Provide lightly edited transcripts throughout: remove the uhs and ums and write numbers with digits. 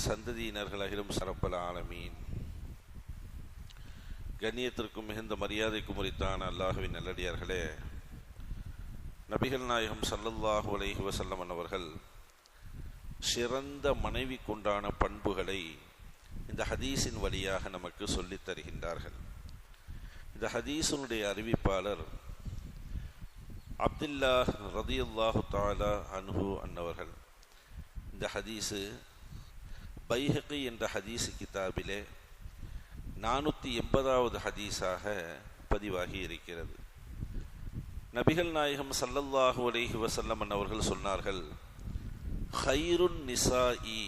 சந்ததியினர்களாகிலும் சரப்பல் ஆலமீன். கண்ணியத்திற்கும் மிகுந்த மரியாதைக்கும் உரித்தான அல்லாஹுவின் நல்லடியார்களே, நபிகள் நாயகம் ஸல்லல்லாஹு அலைஹி வஸல்லம் அவர்கள் சிறந்த மனைவிக்குண்டான பண்புகளை இந்த ஹதீஸின் வழியாக நமக்கு சொல்லித் தருகின்றார்கள். இந்த ஹதீஸினுடைய அறிவிப்பாளர் அப்துல்லாஹ் ரதியல்லாஹு தஆலா அன்ஹு அன்னவர்கள். இந்த ஹதீஸு பைஹகி என்ற ஹதீஸ் கிதாபிலே 480வது ஹதீஸாக பதிவாகி இருக்கிறது. நபிகள் நாயகம் ஸல்லல்லாஹு அலைஹி வஸல்லம் அவர்கள் சொன்னார்கள், ஹைருன் நிசாஇ,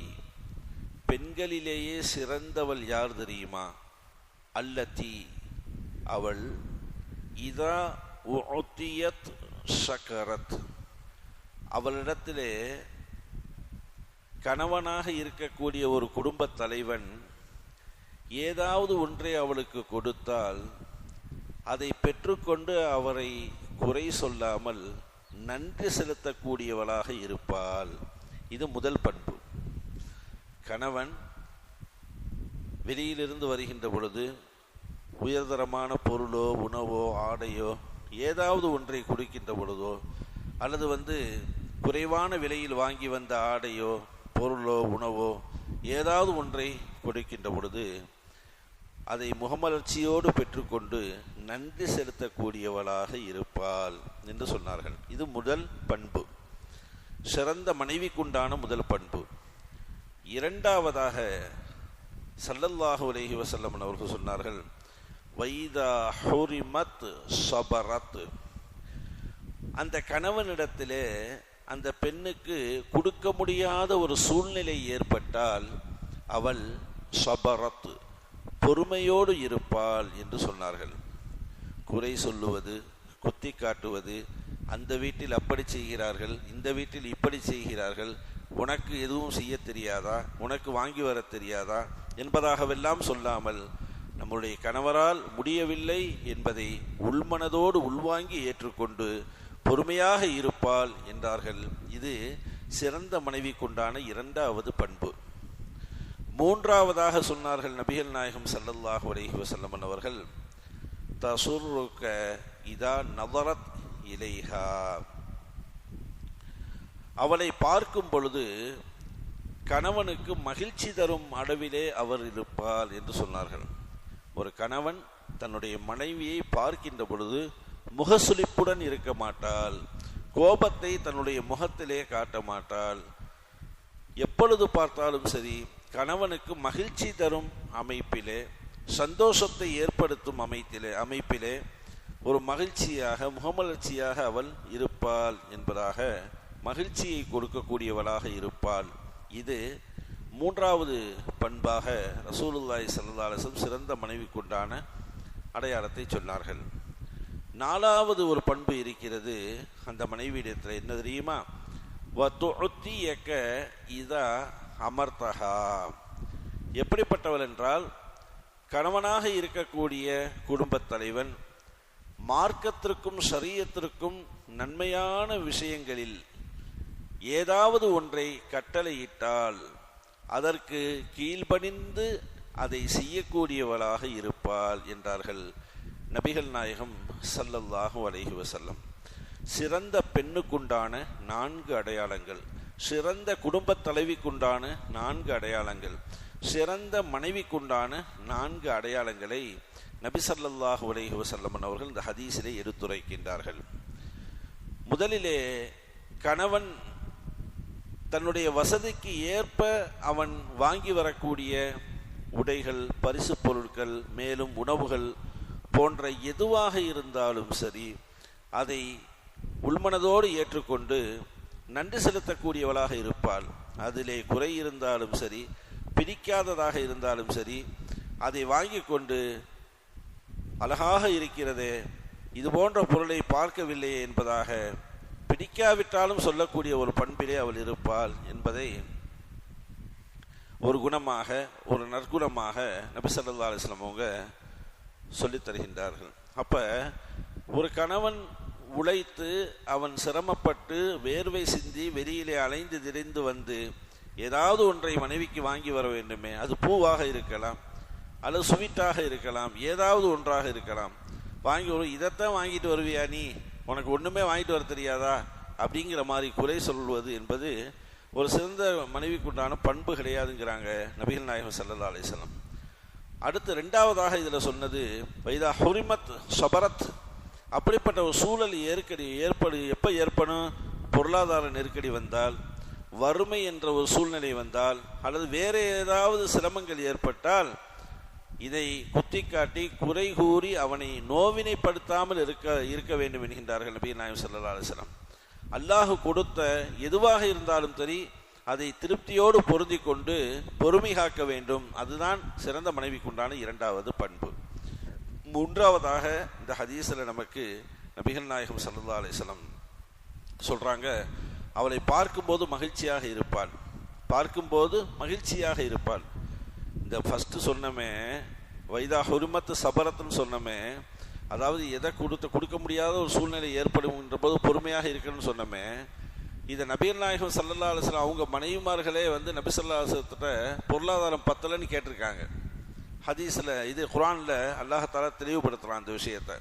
பெண்களிலேயே சிறந்தவள் யார் தெரியுமா? அல்லதி, அவள் இதா உஅதியத் ஷகரத், அவளிடத்திலே கணவனாக இருக்கக்கூடிய ஒரு குடும்பத் தலைவன் ஏதாவது ஒன்றை அவளுக்கு கொடுத்தால் அதை பெற்றுக்கொண்டு அவரை குறை சொல்லாமல் நன்றி செலுத்தக்கூடியவளாக இருப்பாள். இது முதல் பண்பு. கணவன் வெளியிலிருந்து வருகின்ற பொழுது உயர்தரமான பொருளோ உணவோ ஆடையோ ஏதாவது ஒன்றை கொடுக்கின்ற பொழுதோ, அல்லது குறைவான விலையில் வாங்கி வந்த ஆடையோ பொருளோ உணவோ ஏதாவது ஒன்றை கொடுக்கின்ற பொழுது அதை முகமலர்ச்சியோடு பெற்றுக்கொண்டு நன்றி செலுத்தக்கூடியவளாக இருப்பாள் என்று சொன்னார்கள். இது முதல் பண்பு, சிறந்த மனைவிக்குண்டான முதல் பண்பு. இரண்டாவதாக ஸல்லல்லாஹு அலைஹி வஸல்லம் அவர்கள் சொன்னார்கள், வைதா ஹுரிமத் ஸபரத், அந்த கணவனிடத்திலே அந்த பெண்ணுக்கு கொடுக்க முடியாத ஒரு சூழ்நிலை ஏற்பட்டால் அவள் ஸபரத், பொறுமையோடு இருப்பாள் என்று சொன்னார்கள். குறை சொல்லுவது, குத்தி காட்டுவது, அந்த வீட்டில் அப்படி செய்கிறார்கள், இந்த வீட்டில் இப்படி செய்கிறார்கள், உனக்கு எதுவும் செய்ய தெரியாதா, உனக்கு வாங்கி வர தெரியாதா என்பதாகவெல்லாம் சொல்லாமல் நம்முடைய கணவரால் முடியவில்லை என்பதை உள்மனதோடு உள்வாங்கி ஏற்றுக்கொண்டு பொறுமையாக இருப்பாள் என்றார்கள். இது சிறந்த மனைவிக்குண்டான இரண்டாவது பண்பு. மூன்றாவதாக சொன்னார்கள் நபிகள் நாயகம் ஸல்லல்லாஹு அலைஹி வஸல்லம் அவர்கள், தசுர்ருக இதா நதரத் இலைஹா, அவளை பார்க்கும் பொழுது கணவனுக்கு மகிழ்ச்சி தரும் அளவிலே அவர் இருப்பாள் என்று சொன்னார்கள். ஒரு கணவன் தன்னுடைய மனைவியை பார்க்கின்ற பொழுது முகசுளிப்புடன் இருக்க மாட்டாள், கோபத்தை தன்னுடைய முகத்திலே காட்ட மாட்டாள். எப்பொழுது பார்த்தாலும் சரி கணவனுக்கு மகிழ்ச்சி தரும் அமைப்பிலே, சந்தோஷத்தை ஏற்படுத்தும் அமைப்பிலே ஒரு மகிழ்ச்சியாக முகமலர்ச்சியாக அவள் இருப்பாள் என்பதாக, மகிழ்ச்சியை கொடுக்கக்கூடியவளாக இருப்பாள். இது மூன்றாவது பண்பாக ரசூலுல்லாஹி ஸல்லல்லாஹு அலைஹி வஸல்லம் சிறந்த மனைவிக்குண்டான அடையாளத்தை சொன்னார்கள். நாலாவது ஒரு பண்பு இருக்கிறது அந்த மனைவியிடத்தில், என்ன தெரியுமா? வதுஅத்தியக இதா அமர்தஹா, எப்படிப்பட்டவள் என்றால், கணவனாக இருக்கக்கூடிய குடும்பத் தலைவன் மார்க்கத்திற்கும் ஷரியத்திற்கும் நன்மையான விஷயங்களில் ஏதாவது ஒன்றை கட்டளையிட்டால் அதற்கு கீழ்ப்படிந்து அதை செய்யக்கூடியவளாக இருப்பாள் என்றார்கள் நபிகள் நாயகம் ஸல்லல்லாஹு அலைஹி வஸல்லம். சிறந்த பெண்ணுக்குண்டான 4 அடையாளங்கள், சிறந்த குடும்பத் தலைவிக்குண்டான 4 அடையாளங்கள், சிறந்த மனைவிக்குண்டான 4 அடையாளங்களை நபி ஸல்லல்லாஹு அலைஹி வஸல்லம் அவர்கள் இந்த ஹதீஸிலே எடுத்துரைக்கின்றார்கள். முதலிலே, கணவன் தன்னுடைய வசதிக்கு ஏற்ப அவன் வாங்கி வரக்கூடிய உடைகள், பரிசு பொருட்கள், மேலும் உணவுகள் போன்ற எதுவாக இருந்தாலும் சரி அதை உள்மனதோடு ஏற்றுக்கொண்டு நன்றி செலுத்தக்கூடியவளாக இருப்பாள். அதிலே குறை இருந்தாலும் சரி, பிடிக்காததாக இருந்தாலும் சரி, அதை வாங்கி கொண்டு அழகாக இருக்கிறதே, இது போன்ற பொருளை பார்க்கவில்லையே என்பதாக பிடிக்காவிட்டாலும் சொல்லக்கூடிய ஒரு பண்பிலே அவள் இருப்பாள் என்பதை ஒரு குணமாக, ஒரு நற்குணமாக நபி ஸல்லல்லாஹு அலைஹி வஸல்லம் அவங்க சொல்லித் தருகின்றார்கள். அப்ப ஒரு கணவன் உழைத்து அவன் சிரமப்பட்டு வேர்வை சிந்தி வெளியிலே அலைந்து திரிந்து வந்து ஏதாவது ஒன்றை மனைவிக்கு வாங்கி வர வேண்டுமே. அது பூவாக இருக்கலாம், அல்லது ஸ்வீட்டாக இருக்கலாம், ஏதாவது ஒன்றாக இருக்கலாம். வாங்கி இதைத்தான் வாங்கிட்டு வருவியா நீ, உனக்கு ஒன்றுமே வாங்கிட்டு வர தெரியாதா அப்படிங்கிற மாதிரி குறை சொல்வது என்பது ஒரு சிறந்த மனைவிக்குண்டான பண்பு கிடையாதுங்கிறாங்க நபிகள் நாயகம் ஸல்லல்லாஹு அலைஹி வஸல்லம். அடுத்து ரெண்டாவதாக இதில் சொன்னது வைதா ஹுரிமத் ஸபரத். அப்படிப்பட்ட ஒரு சூழல் எப்போ ஏற்படும்? பொருளாதார நெருக்கடி வந்தால், வறுமை என்ற ஒரு சூழ்நிலை வந்தால், அல்லது வேறு ஏதாவது சிரமங்கள் ஏற்பட்டால் இதை குத்தி காட்டி குறை கூறி அவனை நோவினைப்படுத்தாமல் இருக்க வேண்டும் என்கின்றார்கள் நபி நாயகம் ஸல்லல்லாஹு அலைஹி வஸல்லம். அல்லாஹ் கொடுத்த எதுவாக இருந்தாலும் சரி அதை திருப்தியோடு பொருந்தி கொண்டு பொறுமை காக்க வேண்டும். அதுதான் சிறந்த மனைவிக்குண்டான இரண்டாவது பண்பு. மூன்றாவதாக இந்த ஹதீஸில் நமக்கு நபிகள் நாயகம் ஸல்லல்லாஹு அலைஹி வஸல்லம் சொல்றாங்க, அவளை பார்க்கும்போது மகிழ்ச்சியாக இருப்பாள், பார்க்கும்போது மகிழ்ச்சியாக இருப்பாள். இந்த ஃபஸ்ட்டு சொன்னமே வைதா ஹுரிமத் சபரத்துன்னு சொன்னமே, அதாவது எதை கொடுக்க முடியாத ஒரு சூழ்நிலை ஏற்படும்ன்ற போது பொறுமையாக இருக்கணும்னு சொன்னமே. இதை நபிகள் நாயகம் ஸல்லல்லாஹு அலைஹி வஸல்லம் அவங்க மனைவிமார்களே நபி ஸல்லல்லாஹு அலைஹி வஸல்லம் பொருளாதாரம் பத்தலைன்னு கேட்டிருக்காங்க. ஹதீஸில் இது குர்ஆனில் அல்லாஹ் தஆலா தெளிவுபடுத்துகிறான் அந்த விஷயத்தை.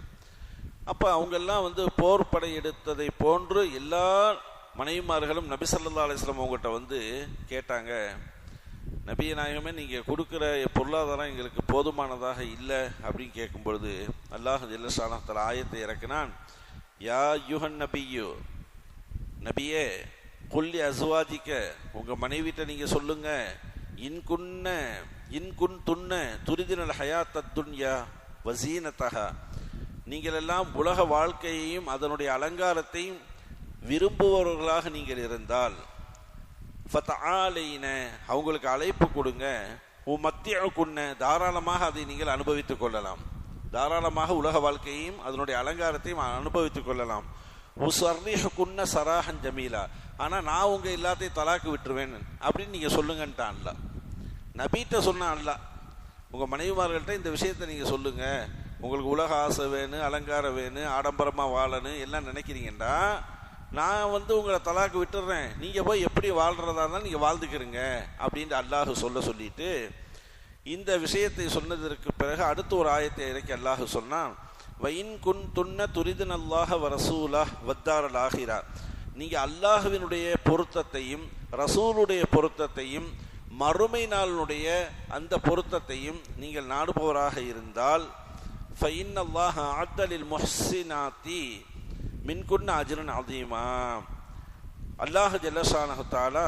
அப்போ அவங்கெல்லாம் போர் படை எடுத்ததை போன்று எல்லா மனைவிமார்களும் நபி ஸல்லல்லாஹு அலைஹி வஸல்லம் அவங்ககிட்ட கேட்டாங்க, நபிய நாயகமே நீங்கள் கொடுக்குற பொருளாதாரம் எங்களுக்கு போதுமானதாக இல்லை அப்படின்னு கேட்கும் பொழுது அல்லாஹ் ஜல்ல ஷானஹு தஆலா ஆயத்தை இறக்கினான். யா யுஹன் நபியு, நபியே குல்லி அஸ்வாஜிக்க, உங்கள் மனைவிட்ட நீங்கள் சொல்லுங்க, இன்குன் துன்ன துரிதினல் ஹயாத்த துன்யா வசீனத்தஹா, நீங்கள் எல்லாம் உலக வாழ்க்கையையும் அதனுடைய அலங்காரத்தையும் விரும்புபவர்களாக நீங்கள் இருந்தால் ஃபதஆலைன, அவங்களுக்கு அழைப்பு கொடுங்க, மத்தியக்குன்ன, தாராளமாக அதை நீங்கள் அனுபவித்துக் கொள்ளலாம், தாராளமாக உலக வாழ்க்கையையும் அதனுடைய அலங்காரத்தையும் அனுபவித்துக் கொள்ளலாம். உசர்ரிஹுக்குன்ன சராஹன் ஜமீலா, ஆனால் நான் உங்கள் எல்லாத்தையும் தலாக்கு விட்டுருவேன் அப்படின்னு நீங்கள் சொல்லுங்கன்ட்டான்ல. நபீட்ட சொன்னான்ல, உங்கள் மனைவிமார்கள்ட்ட இந்த விஷயத்தை நீங்கள் சொல்லுங்கள், உங்களுக்கு உலக ஆசை வேணும், அலங்காரம் வேணும், ஆடம்பரமாக வாழணும் எல்லாம் நினைக்கிறீங்கன்னா நான் உங்களை தலாக்கு விட்டுடுறேன், நீங்கள் போய் எப்படி வாழ்கிறதா இருந்தாலும் நீங்கள் வாழ்ந்துக்கிறீங்க அப்படின்ட்டு அல்லாஹ் சொல்லிட்டு இந்த விஷயத்தை சொன்னதற்கு பிறகு அடுத்த ஒரு ஆயத்தை இறக்கி அல்லாஹ் சொன்னான், வைன் குன் துன்ன துரிதன் அல்லாஹ் வரசூலா வத்தாரல் ஆகிரா, நீங்கள் அல்லாஹுவினுடைய பொருத்தத்தையும் ரசூலுடைய பொருத்தத்தையும் மறுமை நாளினுடைய அந்த பொருத்தத்தையும் நீங்கள் நாடுபவராக இருந்தால் ஃபைன் அல்லாஹ் அத்தலில் முஹ்சினாத்தி மின்குன்ன அஜ்ரன் அதீமா, அல்லாஹ் ஜல்ல ஷானஹு தஆலா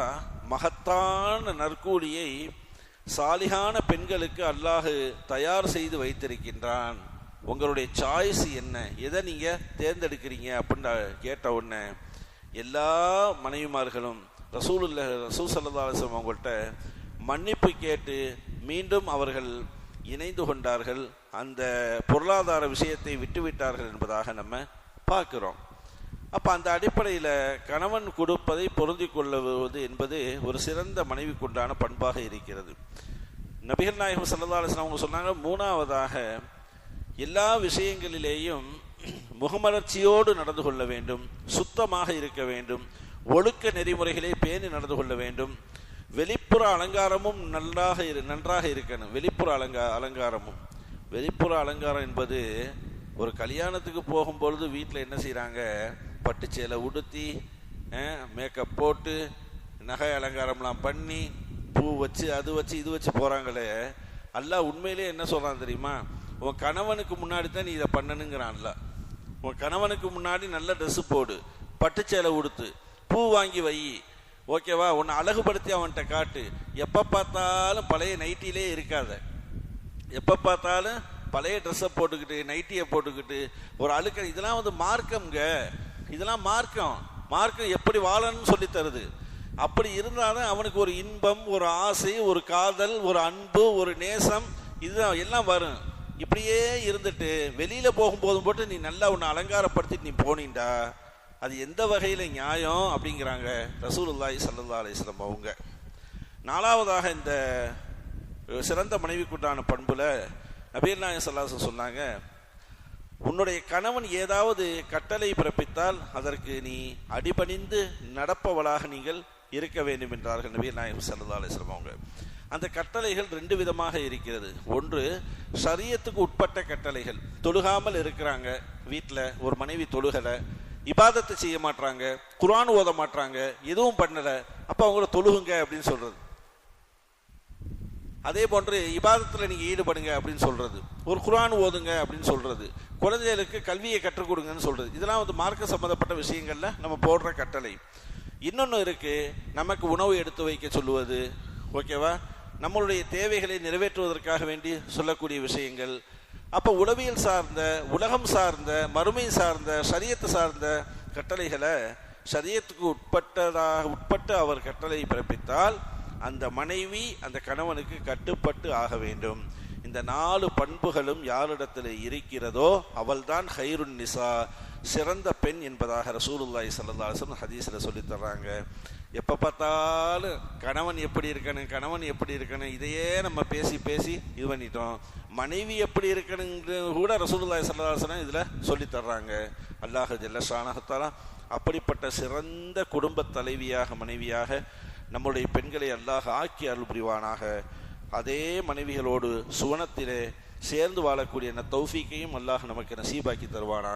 மகத்தான நற்கூலியை சாலிஹான பெண்களுக்கு அல்லாஹ் தயார் செய்து வைத்திருக்கின்றான். உங்களுடைய சாய்ஸ் என்ன, எதை நீங்கள் தேர்ந்தெடுக்கிறீங்க அப்படின்னு கேட்ட உடனே எல்லா மனைவிமார்களும் ரசூல் ஸல்லல்லாஹு அலைஹி வஸல்லம் அவங்கள்ட்ட மன்னிப்பு கேட்டு மீண்டும் அவர்கள் இணைந்து கொண்டார்கள், அந்த பொருளாதார விஷயத்தை விட்டுவிட்டார்கள் என்பதாக நம்ம பார்க்கிறோம். அப்போ அந்த அடிப்படையில் கணவன் கொடுப்பதை பொருந்தி கொள்ளுவது என்பது ஒரு சிறந்த மனைவிக்குண்டான பண்பாக இருக்கிறது. நபிகள் நாயகம் ஸல்லல்லாஹு அலைஹி வஸல்லம் அவங்க சொன்னாங்க, மூணாவதாக எல்லா விஷயங்களிலேயும் முகமலர்ச்சியோடு நடந்து கொள்ள வேண்டும், சுத்தமாக இருக்க வேண்டும், ஒழுக்க நெறிமுறைகளை பேணி நடந்து கொள்ள வேண்டும், வெளிப்புற அலங்காரமும் நன்றாக இருக்கணும். வெளிப்புற அலங்காரம் என்பது ஒரு கல்யாணத்துக்கு போகும்பொழுது வீட்டில் என்ன செய்கிறாங்க, பட்டுச்சேலை உடுத்தி மேக்கப் போட்டு நகை அலங்காரம்லாம் பண்ணி பூ வச்சு அது வச்சு இது வச்சு போகிறாங்களே, அல்லாஹ் உண்மையிலே என்ன சொல்கிறான் தெரியுமா, உன் கணவனுக்கு முன்னாடி தான் நீ இதை பண்ணணுங்கிறான்ல. உன் கணவனுக்கு முன்னாடி நல்ல ட்ரெஸ்ஸு போடு, பட்டுச்சேலை உடுத்து, பூ வாங்கி வை, ஓகேவா, உன்னை அழகுபடுத்தி அவன்கிட்ட காட்டு. எப்போ பார்த்தாலும் பழைய நைட்டிலே இருக்காத, எப்போ பார்த்தாலும் பழைய ட்ரெஸ்ஸை போட்டுக்கிட்டு நைட்டியை போட்டுக்கிட்டு ஒரு அழுக்க, இதெல்லாம் மார்க்கம்ங்க, இதெல்லாம் மார்க்கம் எப்படி வாழணும்னு சொல்லி தருது. அப்படி இருந்தாலும் அவனுக்கு ஒரு இன்பம், ஒரு ஆசை, ஒரு காதல், ஒரு அன்பு, ஒரு நேசம், இதுதான் எல்லாம் வரும். இப்படியே இருந்துட்டு வெளியில் போகும்போதும் போட்டு நீ நல்லா உன்னை அலங்காரப்படுத்திட்டு நீ போனீண்டா அது எந்த வகையில் நியாயம் அப்படிங்கிறாங்க ரசூலுல்லாஹி ஸல்லல்லாஹு அலைஹி வஸல்லம் அவங்க. நாலாவதாக இந்த சிறந்த மனைவிக்குண்டான பண்புல நபிகள் நாயகம் ஸல்லல்லாஹு அலைஹி வஸல்லம் சொன்னாங்க, உன்னுடைய கணவன் ஏதாவது கட்டளை பிறப்பித்தால் அதற்கு நீ அடிபணிந்து நடப்பவளாக நீங்கள் இருக்க வேண்டும் என்றார்கள் நபி நாயகம் ஸல்லல்லாஹு அலைஹி வஸல்லம் அவங்க. அந்த கட்டளைகள் ரெண்டு விதமாக இருக்கிறது. ஒன்று ஷரியத்துக்கு உட்பட்ட கட்டளைகள். தொழுகாமல் இருக்கிறாங்க வீட்டில், ஒரு மனைவி தொழுகலை, இபாதத்தை செய்ய மாட்டாங்க, குர்ஆன் ஓத மாட்டாங்க, எதுவும் பண்ணலை, அப்போ அவங்கள தொழுகுங்க அப்படின்னு சொல்றது. அதே போன்று இபாதத்தில் நீங்கள் ஈடுபடுங்க அப்படின்னு சொல்றது, ஒரு குர்ஆன் ஓதுங்க அப்படின்னு சொல்றது, குழந்தைகளுக்கு கல்வியை கற்றுக் கொடுங்கன்னு சொல்றது. இதெல்லாம் வந்து மார்க்க சம்பந்தப்பட்ட விஷயங்கள்ல நம்ம போடுற கட்டளை. இன்னொன்று இருக்கு, நமக்கு உணவு எடுத்து வைக்க சொல்லுவது, ஓகேவா, நம்மளுடைய தேவைகளை நிறைவேற்றுவதற்காக வேண்டி சொல்லக்கூடிய விஷயங்கள். அப்போ உளவியல் சார்ந்த, உலகம் சார்ந்த, மறுமை சார்ந்த, ஷரியத்து சார்ந்த கட்டளைகளை ஷரியத்துக்கு உட்பட்டு அவர் கட்டளை பிறப்பித்தால் அந்த மனைவி அந்த கணவனுக்கு கட்டுப்பட்டு ஆக வேண்டும். இந்த 4 பண்புகளும் யாரிடத்தில் இருக்கிறதோ அவள்தான் ஹைருன் நிசா, சிறந்த பெண் என்பதாக ரசூலுல்லாஹி ஸல்லல்லாஹு அலைஹி வஸல்லம் ஹதீஸில் சொல்லி தர்றாங்க. எப்போ பார்த்தாலும் கணவன் எப்படி இருக்கணும் இதையே நம்ம பேசி இது பண்ணிட்டோம். மனைவி எப்படி இருக்கணுங்கிறது கூட ரசூலுல்லாஹி ஸல்லல்லாஹு அலைஹி வஸல்லம் இதில் சொல்லி தர்றாங்க. அல்லாஹ் ஜல்ல ஷானஹு தஆலா அப்படிப்பட்ட சிறந்த குடும்ப தலைவியாக, மனைவியாக நம்முடைய பெண்களை அல்லாஹ் ஆக்கி அருள் புரிவானாக. அதே மனைவிகளோடு சுவனத்திலே சேர்ந்து வாழக்கூடிய தௌஃபீக்கையும் அல்லாஹ் நமக்கு நசீபாக்கி தருவானாக.